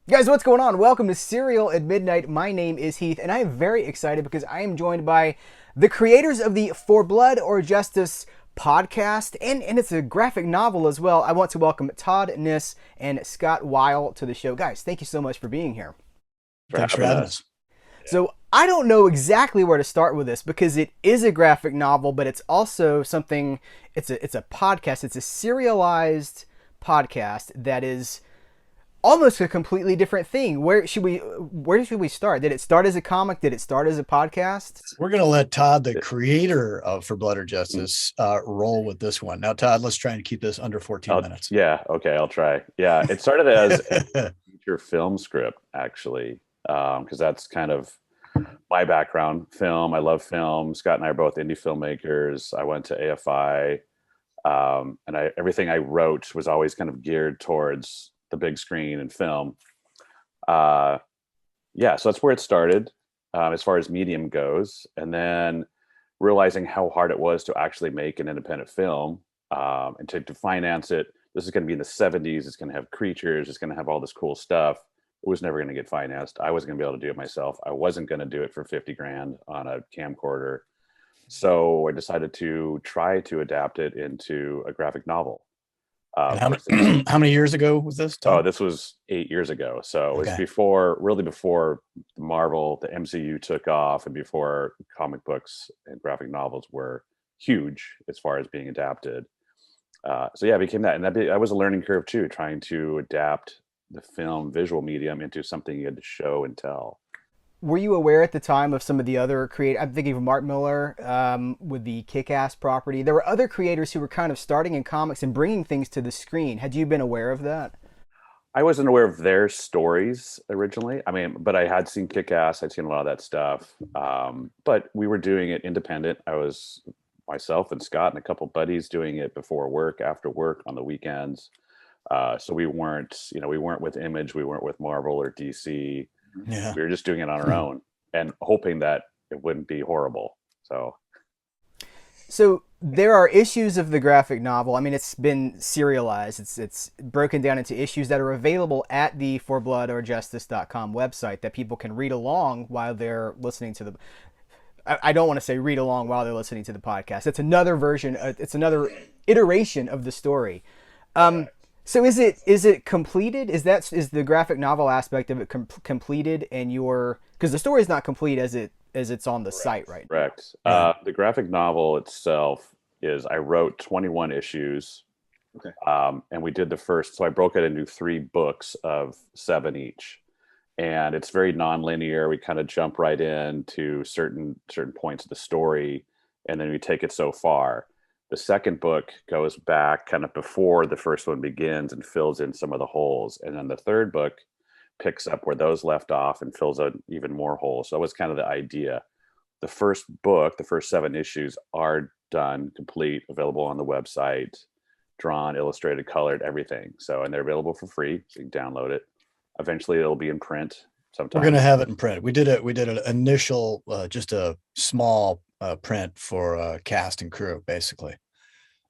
Guys, what's going on? Welcome to Serial at Midnight. My name is Heath, and I am very excited because I am joined by the creators of the For Blood or Justice podcast, and it's a graphic novel as well. I want to welcome Todd Kniss and Scott Weil to the show. Guys, thank you so much for being here. Thanks for having us. So I don't know exactly where to start with this because it is a graphic novel, but it's also something. It's a podcast. It's a serialized podcast that is almost a completely different thing. Where should we start? Did it start as a comic? Did it start as a podcast? We're going to let Todd, the creator of For Blood or Justice, roll with this one. Now, Todd, let's try and keep this under 14 minutes. Yeah, okay, I'll try. Yeah, it started as a feature film script, actually, because that's kind of my background, film. I love film. Scott and I are both indie filmmakers. I went to AFI, and everything I wrote was always kind of geared towards the big screen and film. So that's where it started, as far as medium goes. And then realizing how hard it was to actually make an independent film, and to finance it. This is going to be in the 70s. It's going to have creatures. It's going to have all this cool stuff. It was never going to get financed. I wasn't going to be able to do it myself. I wasn't going to do it for 50 grand on a camcorder. So I decided to try to adapt it into a graphic novel. How many years ago was this, Tom? Oh, this was 8 years ago. So it's before Marvel, the MCU took off, and before comic books and graphic novels were huge as far as being adapted. It became that. And that was a learning curve too, trying to adapt the film visual medium into something you had to show and tell. Were you aware at the time of some of the other creators? I'm thinking of Mark Miller with the Kick-Ass property. There were other creators who were kind of starting in comics and bringing things to the screen. Had you been aware of that? I wasn't aware of their stories originally. I mean, but I had seen Kick-Ass. I'd seen a lot of that stuff. But we were doing it independent. I was myself and Scott and a couple buddies doing it before work, after work, on the weekends. So we weren't with Image. We weren't with Marvel or DC. Yeah. We were just doing it on our own and hoping that it wouldn't be horrible. So there are issues of the graphic novel. I mean, it's been serialized. It's broken down into issues that are available at the forbloodorjustice.com website that people can read along while they're listening to the. I don't want to say read along while they're listening to the podcast. It's another version. It's another iteration of the story. So is it completed? Is the graphic novel aspect of it completed? And because the story is not complete as it's on the site, right? Correct. Right. The graphic novel itself I wrote 21 issues. Okay. And we did the first, so I broke it into 3 books of 7 each. And it's very non-linear. We kind of jump right into certain points of the story, and then we take it so far. The second book goes back kind of before the first one begins and fills in some of the holes. And then the third book picks up where those left off and fills out even more holes. So that was kind of the idea. The first book, the first 7 issues are done, complete, available on the website, drawn, illustrated, colored, everything. And they're available for free, so you can download it. Eventually it'll be in print sometime. We're going to have it in print. We did an initial, just a small print for cast and crew, basically.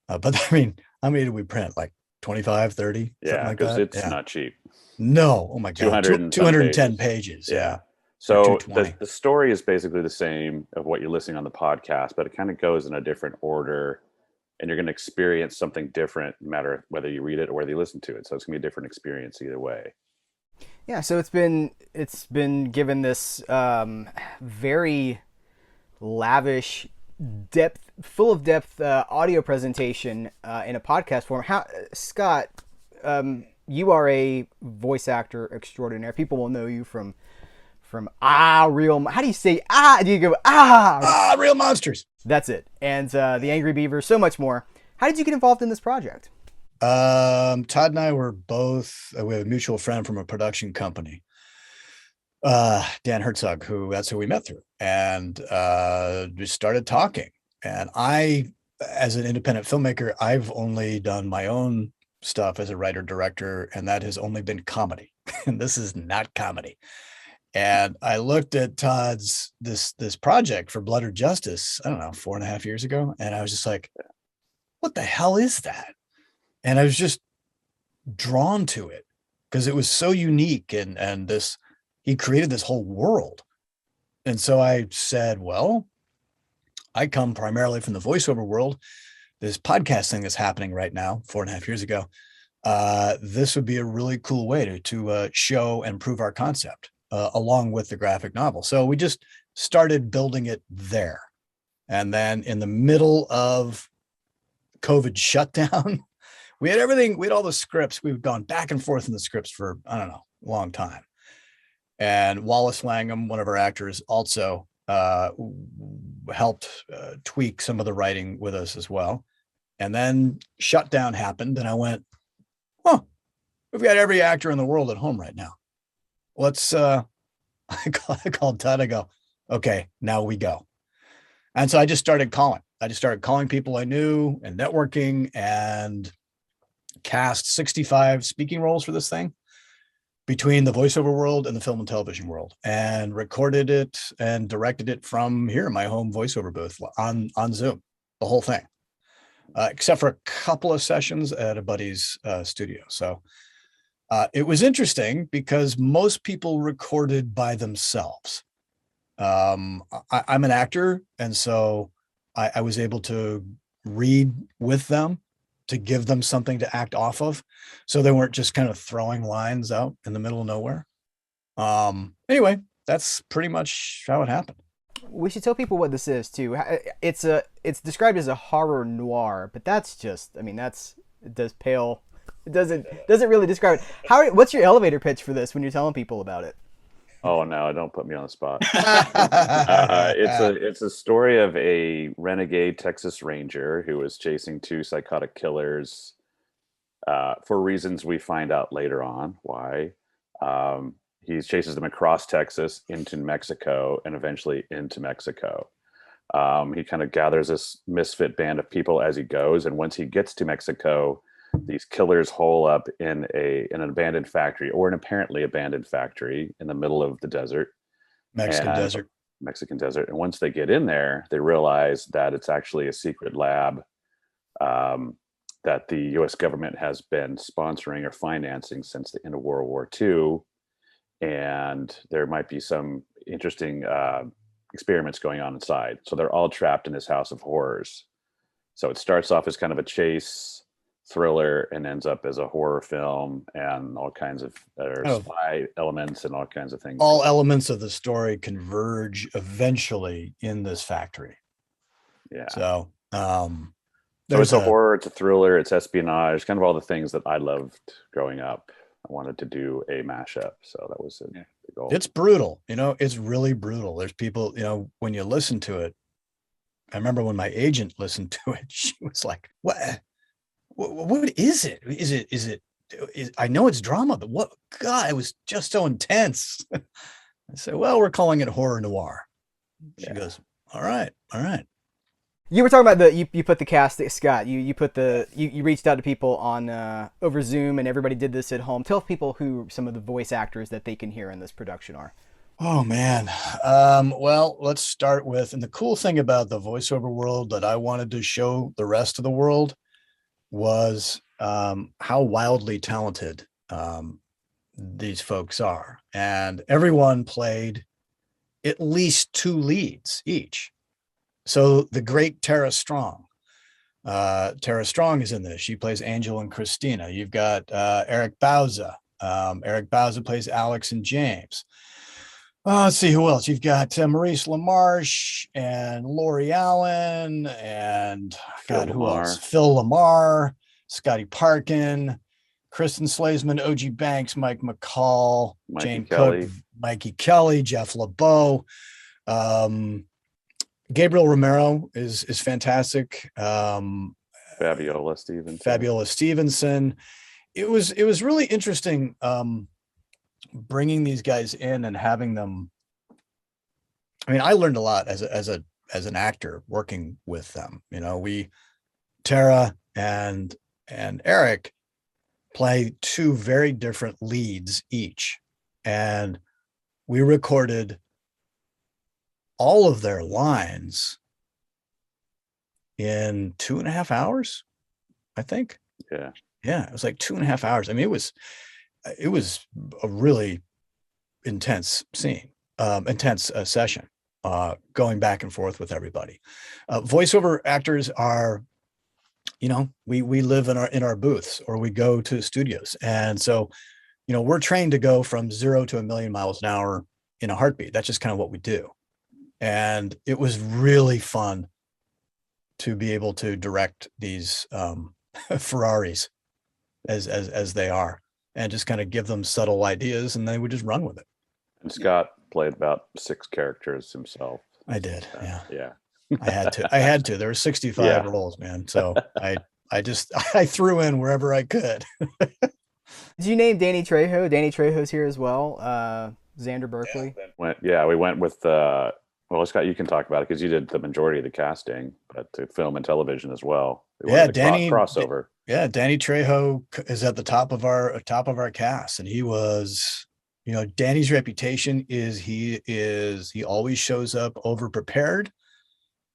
But I mean, how many did we print? Like 25, 30? Yeah, because it's not cheap. No. Oh my God. 210 pages. Yeah. So the story is basically the same of what you're listening on the podcast, but it kind of goes in a different order, and you're going to experience something different no matter whether you read it or whether you listen to it. So it's going to be a different experience either way. Yeah. So it's been given this very lavish, full of depth audio presentation in a podcast form. Scott, you are a voice actor extraordinaire. People will know you from real. How do you say Do you go real monsters? That's it. And the Angry Beaver, so much more. How did you get involved in this project? Todd and I were both. We have a mutual friend from a production company, Dan Herzog, that's who we met through, and we started talking. And I, as an independent filmmaker, I've only done my own stuff as a writer director, and that has only been comedy. And this is not comedy. And I looked at Todd's this project for Blood or Justice, I don't know, 4.5 years ago, and I was just like, what the hell is that? And I was just drawn to it because it was so unique, and this, he created this whole world. And so I said, well, I come primarily from the voiceover world. This podcast thing that's happening right now, 4.5 years ago, this would be a really cool way to show and prove our concept along with the graphic novel. So we just started building it there. And then in the middle of COVID shutdown, we had everything, we had all the scripts. We've gone back and forth in the scripts for, I don't know, a long time. And Wallace Langham, one of our actors, also helped tweak some of the writing with us as well. And then shutdown happened, and I went, oh, we've got every actor in the world at home right now. Let's, I called Todd, I go, okay, now we go. And so I just started calling. I just started calling people I knew and networking, and cast 65 speaking roles for this thing between the voiceover world and the film and television world, and recorded it and directed it from here, my home voiceover booth on Zoom, the whole thing, except for a couple of sessions at a buddy's studio. So it was interesting because most people recorded by themselves. I'm an actor, and so I was able to read with them to give them something to act off of, so they weren't just kind of throwing lines out in the middle of nowhere. Anyway, that's pretty much how it happened. We should tell people what this is too. It's described as a horror noir, but that's just, I mean, it doesn't really describe it. What's your elevator pitch for this when you're telling people about it? Oh no, don't put me on the spot. It's a story of a renegade Texas Ranger who is chasing two psychotic killers for reasons we find out later on why. He chases them across Texas into Mexico and eventually into Mexico. He kind of gathers this misfit band of people as he goes, and once he gets to Mexico, these killers hole up in an abandoned factory, or an apparently abandoned factory in the middle of the desert. Mexican desert. And once they get in there, they realize that it's actually a secret lab that the US government has been sponsoring or financing since the end of World War II. And there might be some interesting experiments going on inside. So they're all trapped in this house of horrors. So it starts off as kind of a chase thriller and ends up as a horror film, and all kinds of spy elements and all kinds of things. All elements of the story converge eventually in this factory. Yeah. So it's a horror, it's a thriller, it's espionage, kind of all the things that I loved growing up. I wanted to do a mashup, so that was the goal. It's brutal, it's really brutal. There's people, when you listen to it, I remember when my agent listened to it, she was like, what is it? Is it, I know it's drama, but what, God, it was just so intense. I said, well, we're calling it horror noir. She goes, all right. You were talking about you put the cast, Scott, you reached out to people on over Zoom, and everybody did this at home. Tell people who some of the voice actors that they can hear in this production are. Oh man. Well, let's start with, and the cool thing about the voiceover world that I wanted to show the rest of the world was how wildly talented these folks are. And everyone played at least 2 leads each. So the great Tara Strong is in this. She plays Angel and Christina. You've got Eric Bauza. Eric Bauza plays Alex and James. Let's see who else. You've got Maurice LaMarche and Lori Allen and who else? Phil Lamar, Scotty Parkin, Kristen Slazeman, O.G. Banks, Mike McCall, Jane Cook, Mikey Kelly, Jeff LeBeau. Gabriel Romero is fantastic. Fabiola Stevenson. It was really interesting bringing these guys in and having them. I mean, I learned a lot as an actor working with them. Tara and Eric play 2 very different leads each, and we recorded all of their lines in 2.5 hours, I think. Yeah. It was like 2.5 hours. I mean, it was, it was a really intense session, going back and forth with everybody. Voiceover actors are, we live in our booths, or we go to studios. And so, we're trained to go from 0 to 1,000,000 miles an hour in a heartbeat. That's just kind of what we do. And it was really fun to be able to direct these Ferraris as they are, and just kind of give them subtle ideas, and they would just run with it. And Scott played about 6 characters himself. I did. Yeah. I had to. There were 65 roles, man. So I threw in wherever I could. Did you name Danny Trejo? Danny Trejo's here as well. Xander Berkeley. We went with well, Scott, you can talk about it because you did the majority of the casting, but to film and television as well. Danny crossover. Danny Trejo is at the top of our cast, and he was, Danny's reputation is he always shows up over prepared,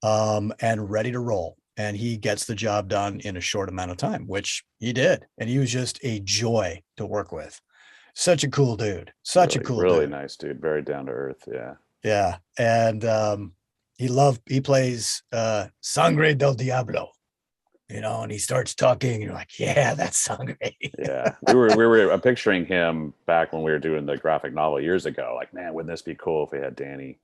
and ready to roll, and he gets the job done in a short amount of time, which he did, and he was just a joy to work with. Such a cool dude. Really nice dude. Very down to earth. Yeah. Yeah. And he plays Sangre del Diablo, and he starts talking, and you're like, yeah, that's Sangre. Yeah. We were picturing him back when we were doing the graphic novel years ago. Like, man, wouldn't this be cool if we had Danny?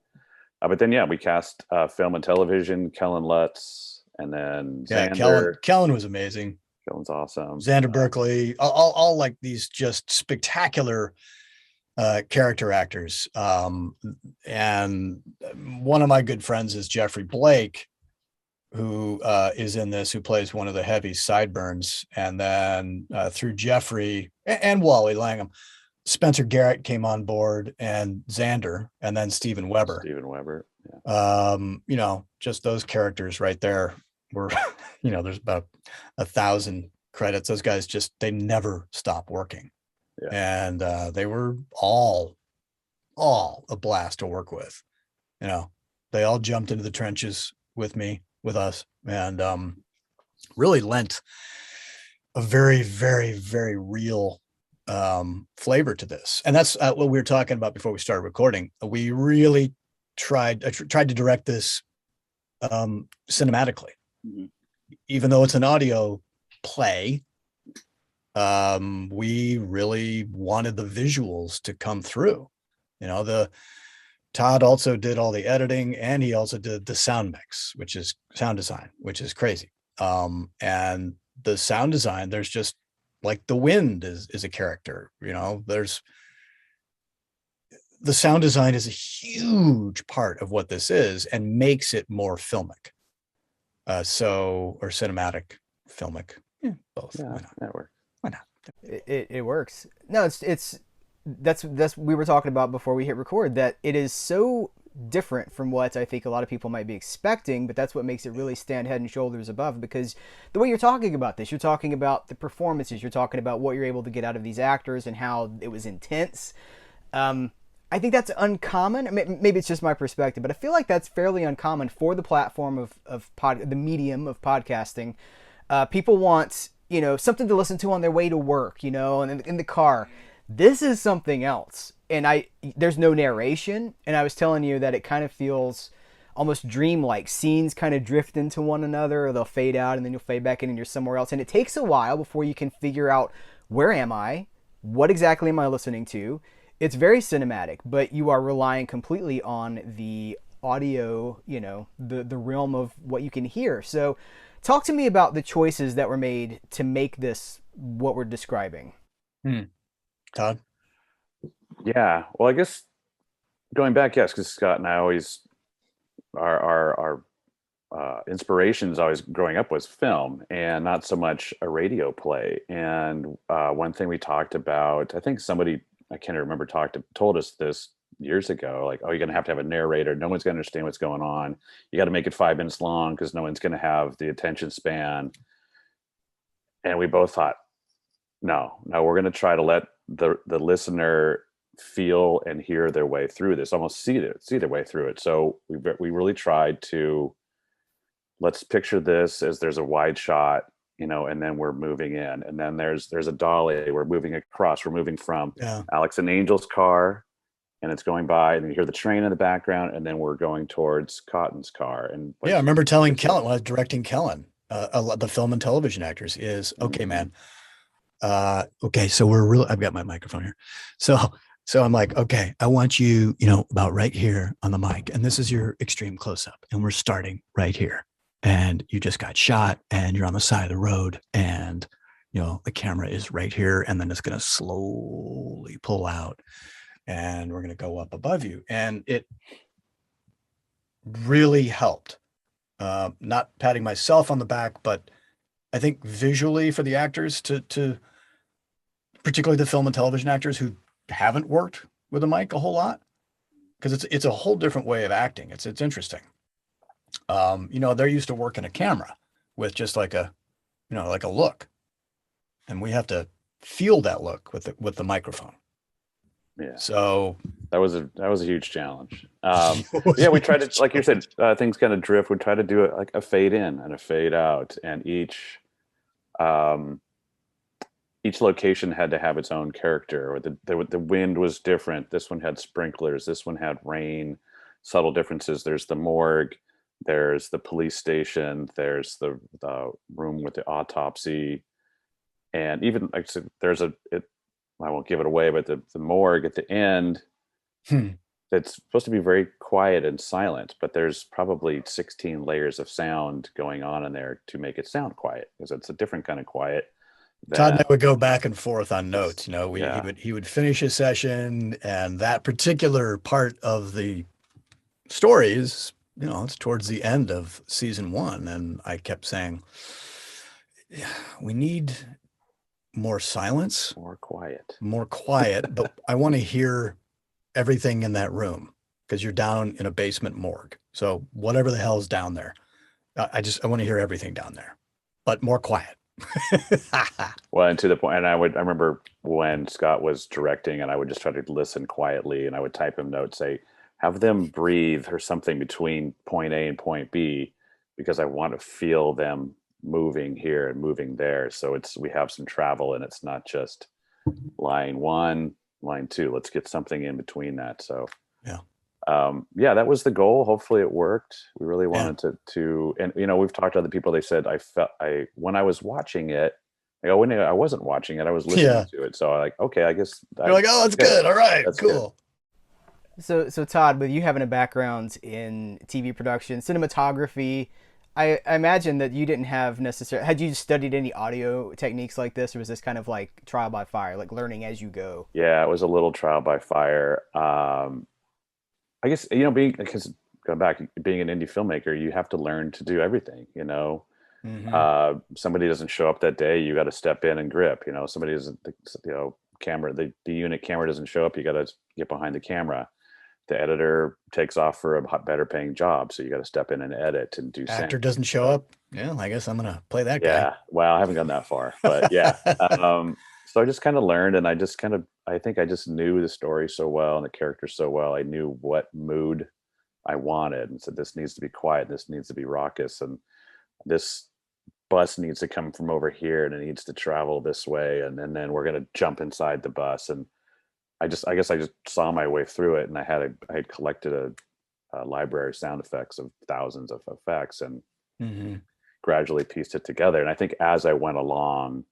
But then, we cast film and television, Kellen Lutz, and then Xander. Kellen was amazing. Kellen's awesome. Xander Berkeley, all like these just spectacular character actors. And one of my good friends is Jeffrey Blake, who is in this, who plays one of the heavy sideburns. And then through Jeffrey and Wally Langham, Spencer Garrett came on board, and Xander, and then Steven Weber. Yeah. Just those characters right there were, there's about 1,000 credits. Those guys they never stop working. Yeah. And they were all a blast to work with. They all jumped into the trenches with us, and really lent a very, very, very real flavor to this. And that's what we were talking about before we started recording. We really tried to direct this cinematically. Mm-hmm. Even though it's an audio play, we really wanted the visuals to come through. Todd also did all the editing, and he also did the sound mix, which is sound design, which is crazy. And the sound design, there's just like the wind is a character, there's the sound design is a huge part of what this is, and makes it more filmic. Or cinematic, filmic, both. Yeah, that works. Why not? It works. No, that's we were talking about before we hit record, that it is so different from what I think a lot of people might be expecting, but that's what makes it really stand head and shoulders above, because the way you're talking about this, you're talking about the performances, you're talking about what you're able to get out of these actors and how it was intense. I think that's uncommon. Maybe it's just my perspective, but I feel like that's fairly uncommon for the platform of the medium of podcasting. People want, something to listen to on their way to work, and in the car. This is something else. And there's no narration. And I was telling you that it kind of feels almost dreamlike. Scenes kind of drift into one another, or they'll fade out, and then you'll fade back in and you're somewhere else. And it takes a while before you can figure out, where am I? What exactly am I listening to? It's very cinematic, but you are relying completely on the audio, the realm of what you can hear. So talk to me about the choices that were made to make this what we're describing. Todd? Yeah. Well, I guess going back, yes, because Scott and I always, our inspirations always growing up was film, and not so much a radio play. And one thing we talked about, I think somebody, I can't remember, told us this years ago, like, oh, you're going to have a narrator. No one's going to understand what's going on. You got to make it 5 minutes long because no one's going to have the attention span. And we both thought, no, we're going to try to let the listener feel and hear their way through this, almost see their way through it. So we really tried to, let's picture this as there's a wide shot and then we're moving in, and then there's a dolly. We're moving across. We're moving from Yeah. Alex and Angel's car, and it's going by, and you hear the train in the background, and then we're going towards Cotton's car. And Yeah, I remember telling Kellen when I was directing Kellen, the film and television actors is, okay, man. Okay, so I've got my microphone here. So I'm like, okay, I want you, about right here on the mic. And this is your extreme close up. And we're starting right here. And you just got shot and you're on the side of the road. And, the camera is right here. And then it's going to slowly pull out. And we're going to go up above you. And it really helped. Not patting myself on the back, but I think visually for the actors to particularly the film and television actors who haven't worked with a mic a whole lot, because it's a whole different way of acting. It's interesting. They're used to working a camera with just like a look, and we have to feel that look with the microphone. Yeah. So that was a huge challenge. Yeah, we tried to, like you said, things kind of drift. We try to do it like a fade in and a fade out, and each location had to have its own character. Or the wind was different. This one had sprinklers. This one had rain. Subtle differences. There's the morgue. There's the police station. There's the room with the autopsy, and even like I said, I won't give it away, but the morgue at the end, it's supposed to be very quiet and silent, but there's probably 16 layers of sound going on in there to make it sound quiet, because it's a different kind of quiet. Todd and I would go back and forth on notes. Yeah. He would finish his session, and that particular part of the story is, it's towards the end of season 1, and I kept saying, we need more silence, more quiet, but I want to hear everything in that room, because you're down in a basement morgue. So whatever the hell's down there, I want to hear everything down there, but more quiet. Well, and to the point, and I remember when Scott was directing, and I would just try to listen quietly, and I would type him notes, say, have them breathe or something between point A and point B, because I want to feel them moving here and moving there. So we have some travel, and it's not just line 1, line 2. Let's get something in between that. So that was the goal. Hopefully it worked. We really wanted to, and we've talked to other people. They said when I was watching it, when I wasn't watching it, I was listening to it. So okay, I guess you're like, oh, that's good. All right, that's cool. Good. So Todd, with you having a background in TV production, cinematography, I imagine that you didn't have had you studied any audio techniques like this, or was this kind of like trial by fire, like learning as you go? Yeah, it was a little trial by fire. I guess, because going back, being an indie filmmaker, you have to learn to do everything, somebody doesn't show up that day, you got to step in and grip, somebody doesn't, camera, the unit camera doesn't show up, you got to get behind the camera. The editor takes off for a better paying job, so you got to step in and edit and do. Actor doesn't show up. Yeah, I guess I'm gonna play that guy. Yeah, well, I haven't gone that far, but yeah. So I just kind of learned, and I think I just knew the story so well and the characters so well. I knew what mood I wanted, and said, this needs to be quiet, this needs to be raucous, and this bus needs to come from over here, and it needs to travel this way, and then we're gonna jump inside the bus. And I guess I just saw my way through it, and I had collected a library of sound effects of thousands of effects, and gradually pieced it together. And I think as I went along,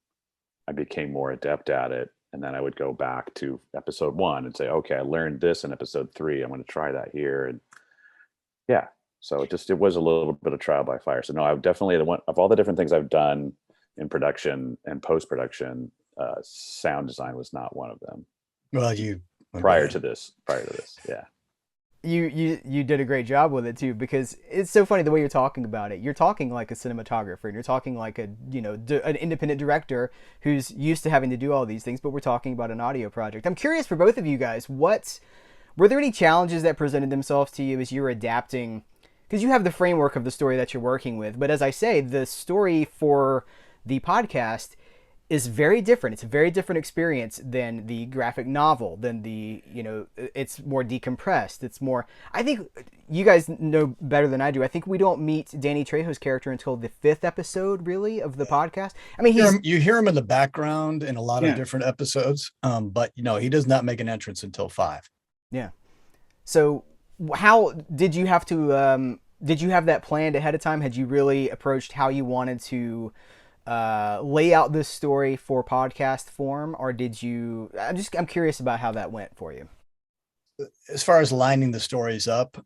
I became more adept at it. And then I would go back to episode 1 and say, okay, I learned this in episode 3. I'm going to try that here. And yeah, so it was a little bit of trial by fire. So no, I've definitely, of all the different things I've done in production and post-production, sound design was not one of them. Well, prior to this, yeah. You did a great job with it too, because it's so funny the way you're talking about it. You're talking like a cinematographer, and you're talking like an independent director who's used to having to do all these things. But we're talking about an audio project. I'm curious for both of you guys, were there any challenges that presented themselves to you as you were adapting? Because you have the framework of the story that you're working with, but as I say, the story for the podcast is very different. It's a very different experience than the graphic novel, than the, you know, it's more decompressed. It's more, I think you guys know better than I do. I think we don't meet Danny Trejo's character until the 5th episode, really, of the podcast. I mean, you hear him in the background in a lot of different episodes, but you know, he does not make an entrance until 5. Yeah. So how did you have to, did you have that planned ahead of time? Had you really approached how you wanted to lay out this story for podcast form, or did you? I'm curious about how that went for you. As far as lining the stories up,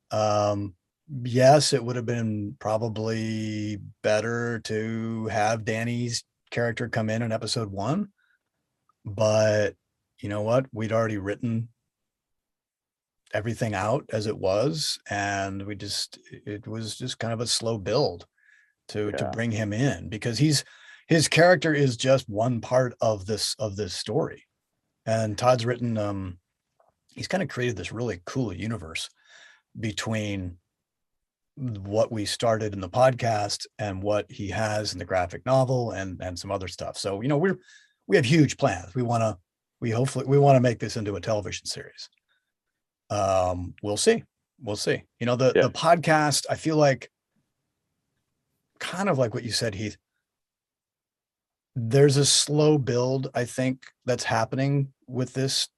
yes, it would have been probably better to have Danny's character come in episode 1, but you know what? We'd already written everything out as it was, and it was just kind of a slow build to bring him in, because his character is just one part of this story. And Todd's written, he's kind of created this really cool universe between what we started in the podcast and what he has in the graphic novel and some other stuff. So, you know, we have huge plans. We want to make this into a television series. We'll see. You know, the podcast, I feel like, kind of like what you said, Heath, there's a slow build, I think, that's happening with this,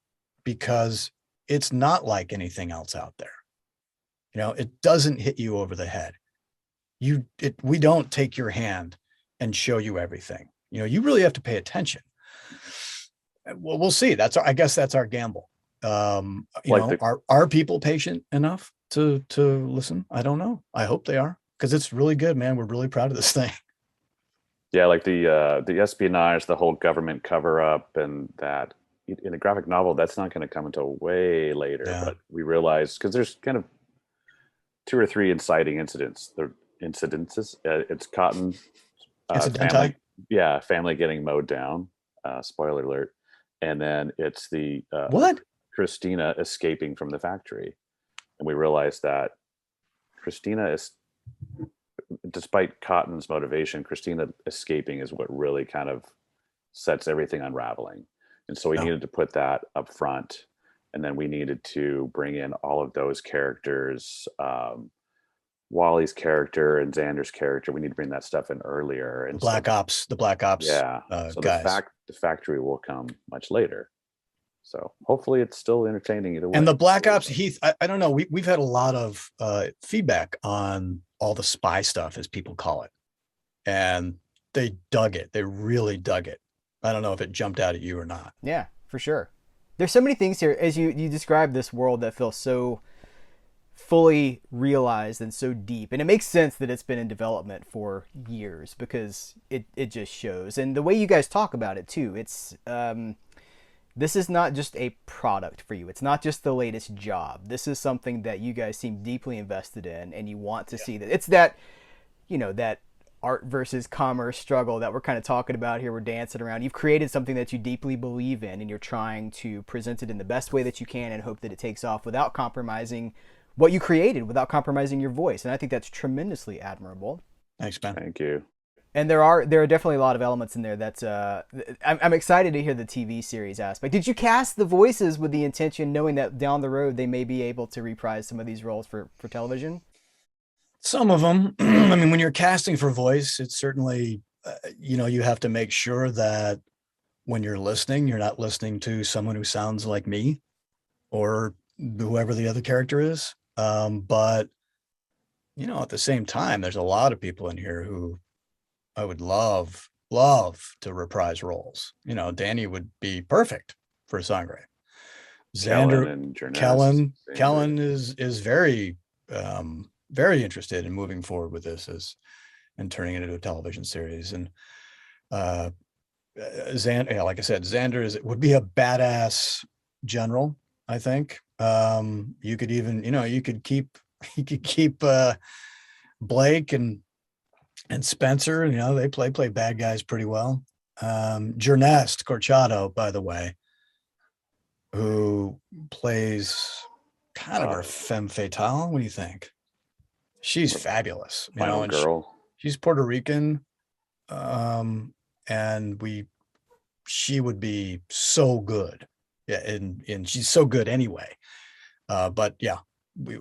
because it's not like anything else out there. You know, it doesn't hit you over the head. We don't take your hand and show you everything. You know, you really have to pay attention. Well, we'll see. I guess that's our gamble. Are people patient enough to listen? I don't know. I hope they are, because it's really good, man. We're really proud of this thing. Yeah, like the espionage, the whole government cover up, and that in a graphic novel, that's not going to come until way later. Yeah. But we realized, because there's kind of 2 or 3 inciting incidences. It's Cotton family getting mowed down. Spoiler alert. And then it's the Christina escaping from the factory, and we realized that Christina is, despite Cotton's motivation, Christina escaping is what really kind of sets everything unraveling. And so we needed to put that up front, and then we needed to bring in all of those characters, Wally's character and Xander's character. We need to bring that stuff in earlier. And the Black Ops. Yeah. So guys. The factory will come much later. So hopefully it's still entertaining either way. And the Black Ops, Heath, I don't know. We've had a lot of feedback on all the spy stuff, as people call it. And they dug it. They really dug it. I don't know if it jumped out at you or not. Yeah, for sure. There's so many things here, as you describe this world, that feels so fully realized and so deep. And it makes sense that it's been in development for years, because it just shows. And the way you guys talk about it too, it's this is not just a product for you. It's not just the latest job. This is something that you guys seem deeply invested in, and you want to see that. It's that, you know, that art versus commerce struggle that we're kind of talking about here. We're dancing around. You've created something that you deeply believe in, and you're trying to present it in the best way that you can and hope that it takes off without compromising what you created, without compromising your voice. And I think that's tremendously admirable. Thanks, man. Thank you. And there are definitely a lot of elements in there that's I'm excited to hear the TV series aspect. Did you cast the voices with the intention, knowing that down the road they may be able to reprise some of these roles for television? Some of them. I mean, when you're casting for voice, it's certainly, you have to make sure that when you're listening, you're not listening to someone who sounds like me or whoever the other character is. But, at the same time, there's a lot of people in here who I would love to reprise roles. Danny would be perfect for Sangre. Kellen is very, very interested in moving forward with this and turning it into a television series. And like I said, Xander would be a badass general, I think. You could even, you could keep Blake and Spencer, they play bad guys pretty well. Jernest Corchado, by the way, who plays kind of our femme fatale. What do you think? She's fabulous. Final girl. She's Puerto Rican. And we she would be so good. Yeah, and she's so good anyway. But yeah,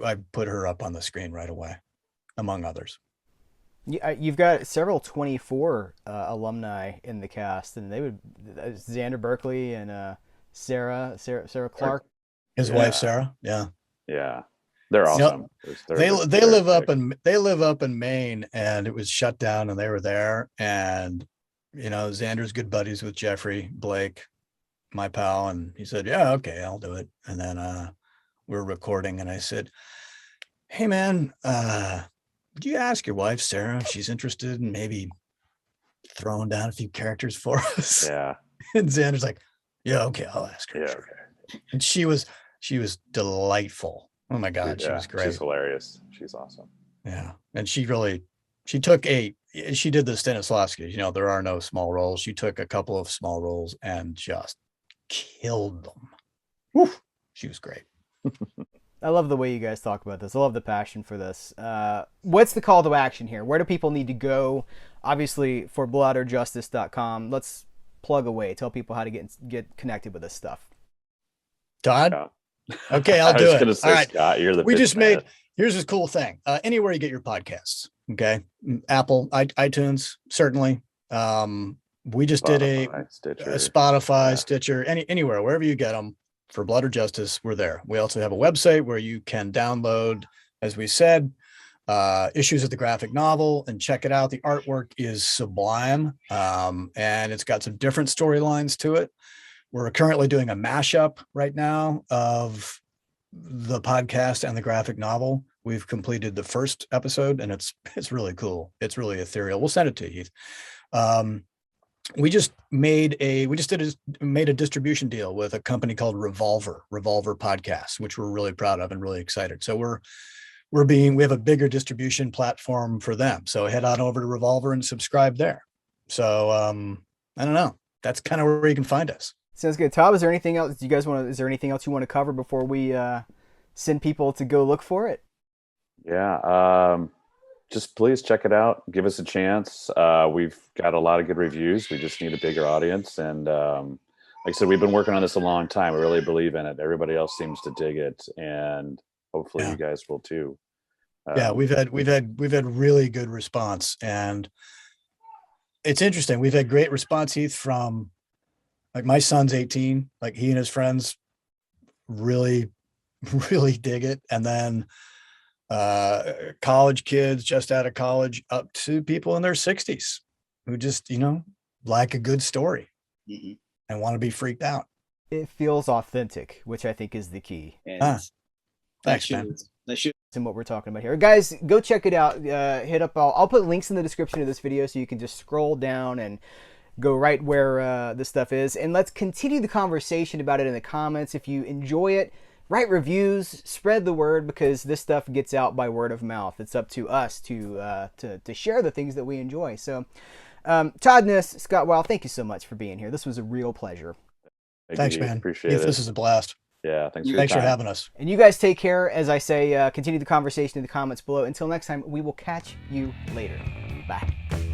I put her up on the screen right away, among others. You've got several 24 alumni in the cast, and they would Xander Berkeley and Sarah Clark. His wife Sarah, yeah, they're awesome. They live up in Maine, and it was shut down, and they were there, and Xander's good buddies with Jeffrey Blake, my pal, and he said, "Yeah, okay, I'll do it." And then we're recording, and I said, "Hey, man, would you ask your wife Sarah if she's interested in maybe throwing down a few characters for us?" Yeah. And Xander's like, "Yeah, okay, I'll ask her." Yeah, sure. okay. And she was delightful. Oh my God, she was great. She's hilarious. She's awesome. Yeah, and she did the Stanislavski. There are no small roles. She took a couple of small roles and just killed them. Woo, she was great. I love the way you guys talk about this. I love the passion for this. What's the call to action here? Where do people need to go? Obviously, for bloodorjustice.com. Let's plug away. Tell people how to get connected with this stuff. Todd? Yeah. Okay, I'll do it. Gonna say, all right, Scott, you're the we just man. Here's this cool thing. Anywhere you get your podcasts, okay? Apple, iTunes, certainly. We just did a Spotify, Stitcher, anywhere, wherever you get them. For Blood or Justice, we're there. We also have a website where you can download, as we said, issues of the graphic novel and check it out. The artwork is sublime, and it's got some different storylines to it. We're currently doing a mashup right now of the podcast and the graphic novel. We've completed the first episode, and it's really cool. It's really ethereal. We'll send it to you, Heath. We just made a distribution deal with a company called Revolver Podcasts, which we're really proud of and really excited. So we have a bigger distribution platform for them. So head on over to Revolver and subscribe there. So I don't know. That's kind of where you can find us. Sounds good. Todd, is there anything else is there anything else you want to cover before we send people to go look for it? Yeah. Just please check it out. Give us a chance. We've got a lot of good reviews. We just need a bigger audience. And like I said, we've been working on this a long time. We really believe in it. Everybody else seems to dig it, and hopefully you guys will too. Yeah, we've had really good response, and it's interesting. We've had great response, Heath, from like my son's 18. Like he and his friends really, really dig it, and then college kids just out of college up to people in their 60s who just like a good story and want to be freaked out. It feels authentic, which I think is the key. Thanks, man. And what we're talking about here, guys, go check it out. Hit up I'll put links in the description of this video so you can just scroll down and go right where this stuff is, and let's continue the conversation about it in the comments. If you enjoy it, write reviews, spread the word, because this stuff gets out by word of mouth. It's up to us to share the things that we enjoy. So, Todd Kniss, Scott Weil, thank you so much for being here. This was a real pleasure. Thanks, man. Appreciate it. This is a blast. Yeah, thanks for having us. And you guys take care. As I say, continue the conversation in the comments below. Until next time, we will catch you later. Bye.